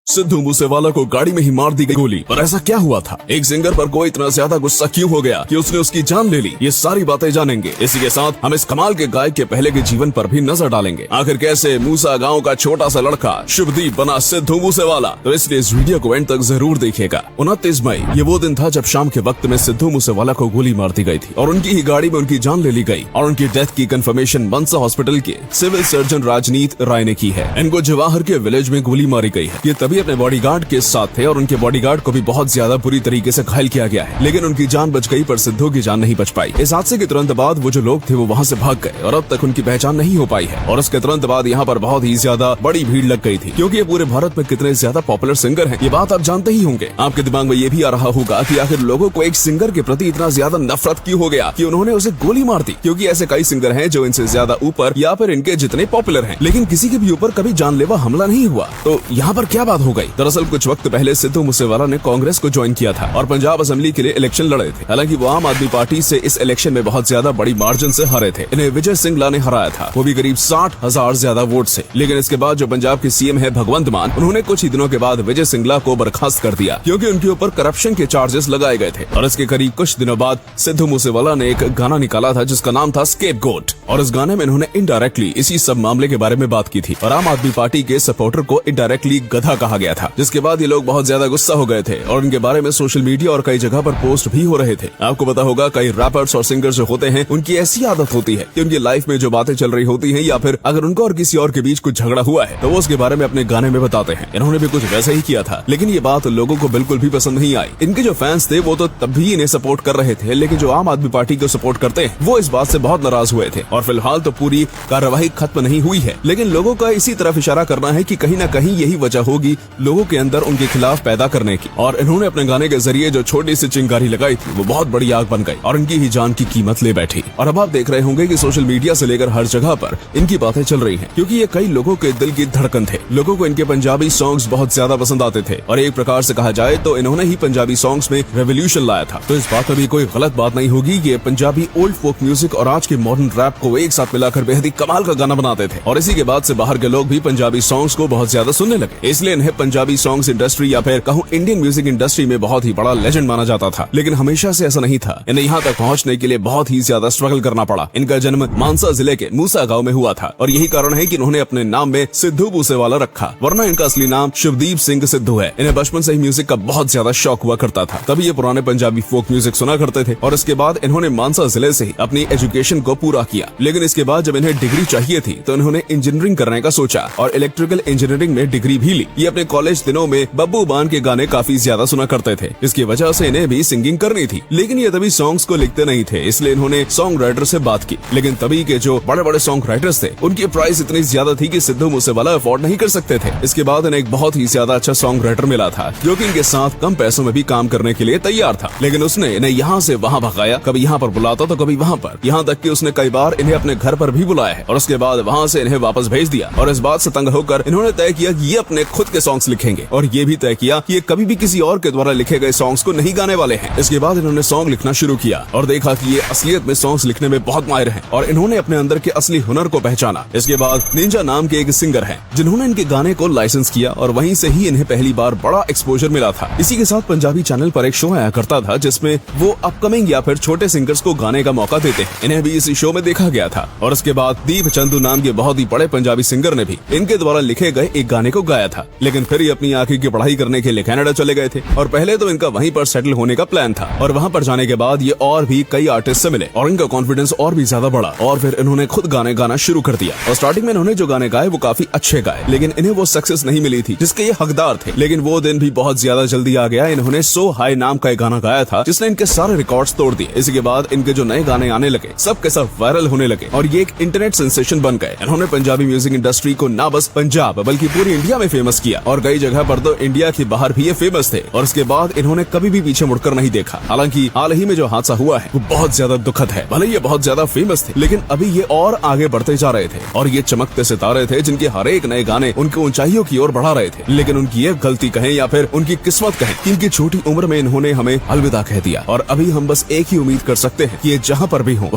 सिद्धू मूसेवाला को गाड़ी में ही मार दी गई गोली। पर ऐसा क्या हुआ था? एक सिंगर पर कोई इतना ज्यादा गुस्सा क्यों हो गया कि उसने उसकी जान ले ली? ये सारी बातें जानेंगे। इसी के साथ हम इस कमाल के गायक के पहले के जीवन पर भी नजर डालेंगे। आखिर कैसे मूसा गांव का छोटा सा लड़का शुभदीप बना सिद्धू मूसेवाला। तो इसलिए इस वीडियो को एंड तक जरूर देखिएगा। 29 मई ये वो दिन था जब शाम के वक्त में सिद्धू मूसेवाला को गोली मार दी गई थी और उनकी ही गाड़ी में उनकी जान ले ली गई। और उनकी डेथ की कंफर्मेशन मनसा हॉस्पिटल के सिविल सर्जन राजनीत राय ने की है। इनको जवाहर के विलेज में गोली मारी गई है। ये तभी अपने बॉडीगार्ड के साथ थे और उनके बॉडीगार्ड को भी बहुत ज्यादा बुरी तरीके से घायल किया गया है, लेकिन उनकी जान बच गई पर सिद्धू की जान नहीं बच पाई। इस हादसे के तुरंत बाद वो जो लोग थे वो वहाँ से भाग गए और अब तक उनकी पहचान नहीं हो पाई है। और उसके तुरंत बाद यहाँ पर बहुत ही ज्यादा बड़ी भीड़ लग गई थी, क्योंकि ये पूरे भारत में कितने ज्यादा पॉपुलर सिंगर हैं ये बात आप जानते ही होंगे। आपके दिमाग में ये भी आ रहा होगा कि आखिर लोगों को एक सिंगर के प्रति इतना ज्यादा नफरत क्यों हो गया कि उन्होंने उसे गोली मार दी, क्योंकि ऐसे कई सिंगर हैं जो इनसे ज्यादा ऊपर या फिर इनके जितने पॉपुलर हैं, लेकिन किसी के भी ऊपर कभी जानलेवा हमला नहीं हुआ। तो यहाँ पर क्या बात हो गई? दरअसल कुछ वक्त पहले सिद्धू मूसेवाला ने कांग्रेस को ज्वाइन किया था और पंजाब असेंबली के लिए इलेक्शन लड़े थे। हालांकि वो आम आदमी पार्टी से इस इलेक्शन में बहुत ज्यादा बड़ी मार्जिन से हारे थे। इन्हें विजय सिंगला ने हराया था, वो भी करीब 60,000 ज्यादा वोट से। लेकिन इसके बाद जो पंजाब के सीएम है भगवंत मान, उन्होंने कुछ ही दिनों के बाद विजय सिंगला को बर्खास्त कर दिया, क्योंकि उनके ऊपर करप्शन के चार्जेस लगाए गए थे। और इसके करीब कुछ दिनों बाद सिद्धू मूसेवाला ने एक गाना निकाला था जिसका नाम था स्केपगोट, और इस गाने में इन्होंने इनडायरेक्टली इसी सब मामले के बारे में बात की थी और आम आदमी पार्टी के सपोर्टर को इनडायरेक्टली गधा कहा गया था, जिसके बाद ये लोग बहुत ज्यादा गुस्सा हो गए थे और उनके बारे में सोशल मीडिया और कई जगह पर पोस्ट भी हो रहे थे। आपको पता होगा कई रैपर्स और सिंगर्स जो होते हैं उनकी ऐसी आदत होती है कि उनकी लाइफ में जो बातें चल रही होती हैं या फिर अगर उनको और किसी और के बीच कुछ झगड़ा हुआ है तो वो उसके बारे में अपने गाने में बताते हैं। इन्होंने भी कुछ वैसा ही किया था, लेकिन ये बात लोगों को बिल्कुल भी पसंद नहीं आई। इनके जो फैंस थे वो तो तब भी इन्हें सपोर्ट कर रहे थे, लेकिन जो आम आदमी पार्टी को सपोर्ट करते हैं वो इस बात से बहुत नाराज हुए थे। और फिलहाल तो पूरी कार्यवाही खत्म नहीं हुई है, लेकिन लोगों का इसी तरफ इशारा करना है कि कहीं न कहीं यही वजह होगी लोगों के अंदर उनके खिलाफ पैदा करने की। और इन्होंने अपने गाने के जरिए जो छोटी सी चिंगारी लगाई थी वो बहुत बड़ी आग बन गई और इनकी ही जान की कीमत ले बैठी। और अब आप देख रहे होंगे कि सोशल मीडिया से लेकर हर जगह पर इनकी बातें चल रही हैं, क्योंकि ये कई लोगों के दिल की धड़कन थे। लोगों को इनके पंजाबी सॉन्ग्स बहुत ज्यादा पसंद आते थे और एक प्रकार से कहा जाए तो इन्होंने ही पंजाबी सॉन्ग्स में रेवोल्यूशन लाया था। तो इस बात में भी कोई गलत बात नहीं होगी कि पंजाबी ओल्ड फोक म्यूजिक और आज के मॉडर्न रैप को एक साथ मिलाकर बेहद ही कमाल का गाना बनाते थे। और इसी के बाद से बाहर के लोग भी पंजाबी सॉन्ग्स को बहुत ज्यादा सुनने लगे, इसलिए इन्हें पंजाबी सॉन्ग्स इंडस्ट्री या फिर कहूँ इंडियन म्यूजिक इंडस्ट्री में बहुत ही बड़ा लेजेंड माना जाता था। लेकिन हमेशा से ऐसा नहीं था। इन्हें यहाँ तक पहुँचने के लिए बहुत ही ज्यादा स्ट्रगल करना पड़ा। इनका जन्म मानसा जिले के मूसा गांव में हुआ था और यही कारण है कि इन्होंने अपने नाम में सिद्धू मूसेवाला रखा, वरना इनका असली नाम शुभदीप सिंह सिद्धू है। इन्हें बचपन से ही म्यूजिक का बहुत ज्यादा शौक हुआ करता था, तभी ये पुराने पंजाबी फोक म्यूजिक सुना करते थे। और इसके बाद इन्होंने मानसा जिले से ही अपनी एजुकेशन को पूरा किया। लेकिन इसके बाद जब इन्हें डिग्री चाहिए थी तो इन्होंने इंजीनियरिंग करने का सोचा और इलेक्ट्रिकल इंजीनियरिंग में डिग्री भी ली। ये अपने कॉलेज दिनों में बब्बू बान के गाने काफी ज्यादा सुना करते थे, इसकी वजह से इन्हें भी सिंगिंग करनी थी। लेकिन ये तभी सॉन्ग्स को लिखते नहीं थे, इसलिए इन्होंने सॉन्ग राइटर से बात की। लेकिन तभी के जो बड़े बड़े सॉन्ग राइटर्स थे उनकी प्राइस इतनी ज्यादा थी कि सिद्धू मूसेवाला अफोर्ड नहीं कर सकते थे। इसके बाद इन्हें एक बहुत ही ज्यादा अच्छा सॉन्ग राइटर मिला था जो कि इनके साथ कम पैसों में भी काम करने के लिए तैयार था। लेकिन उसने इन्हें यहाँ से वहाँ भगाया, कभी यहाँ पर बुलाता तो कभी वहाँ पर, यहाँ तक कि उसने कई बार इन्हें अपने घर पर भी बुलाया है और उसके बाद वहाँ से इन्हें वापस भेज दिया। और इस बात से तंग होकर इन्होंने तय किया कि ये अपने खुद के सॉन्ग्स लिखेंगे और ये भी तय किया कि ये कभी भी किसी और के द्वारा लिखे गए सॉन्ग्स को नहीं गाने वाले हैं। इसके बाद इन्होंने सॉन्ग लिखना शुरू किया और देखा कि ये असलियत में सॉन्ग्स लिखने में बहुत माहिर हैं और इन्होंने अपने अंदर के असली हुनर को पहचाना। इसके बाद निंजा नाम के एक सिंगर हैं जिन्होंने इनके गाने को लाइसेंस किया और वहीं से ही इन्हें पहली बार बड़ा एक्सपोजर मिला था। इसी के साथ पंजाबी चैनल पर एक शो आया करता था जिसमें वो अपकमिंग या फिर छोटे सिंगर्स को गाने का मौका देते हैं। इन्हें भी इसी शो में देखा गया था और उसके बाद दीप चंदू नाम के बहुत ही बड़े पंजाबी सिंगर ने भी इनके द्वारा लिखे गए एक गाने को गाया था। लेकिन फिर ये अपनी आगे की पढ़ाई करने के लिए कनाडा चले गए थे और पहले तो इनका वहीं पर सेटल होने का प्लान था और वहाँ पर जाने के बाद ये और भी कई आर्टिस्ट से मिले और इनका कॉन्फिडेंस और भी ज्यादा बढ़ा और फिर इन्होंने खुद गाने गाना शुरू कर दिया। और स्टार्टिंग में इन्होंने जो गाने गाए वो काफी अच्छे गाए, लेकिन इन्हें वो सक्सेस नहीं मिली थी जिसके ये हकदार थे। लेकिन वो दिन भी बहुत ज्यादा जल्दी आ गया। इन्होंने सो हाई नाम का एक गाना गाया था जिसने इनके सारे रिकॉर्ड्स तोड़ दिए। इसी के बाद इनके जो नए गाने आने लगे सब के सब वायरल होने लगे और ये एक इंटरनेट सेंसेशन बन गए। इन्होंने पंजाबी म्यूजिक इंडस्ट्री को ना बस पंजाब बल्कि पूरी इंडिया में फेमस किया और कई जगह पर तो इंडिया के बाहर भी ये फेमस थे। और इसके बाद इन्होंने कभी भी पीछे मुड़कर नहीं देखा। हालांकि हाल ही में जो हादसा हुआ है वो बहुत ज्यादा दुखद है। भले ये बहुत ज्यादा फेमस थे लेकिन अभी ये और आगे बढ़ते जा रहे थे और ये चमकते सितारे थे जिनके हर एक नए गाने उनके ऊंचाइयों की ओर बढ़ा रहे थे। लेकिन उनकी ये गलती कहें या फिर उनकी किस्मत कहें कि इनकी छोटी उम्र में इन्होंने हमें अलविदा कह दिया। और अभी हम बस एक ही उम्मीद कर सकते हैं कि ये जहाँ पर भी हो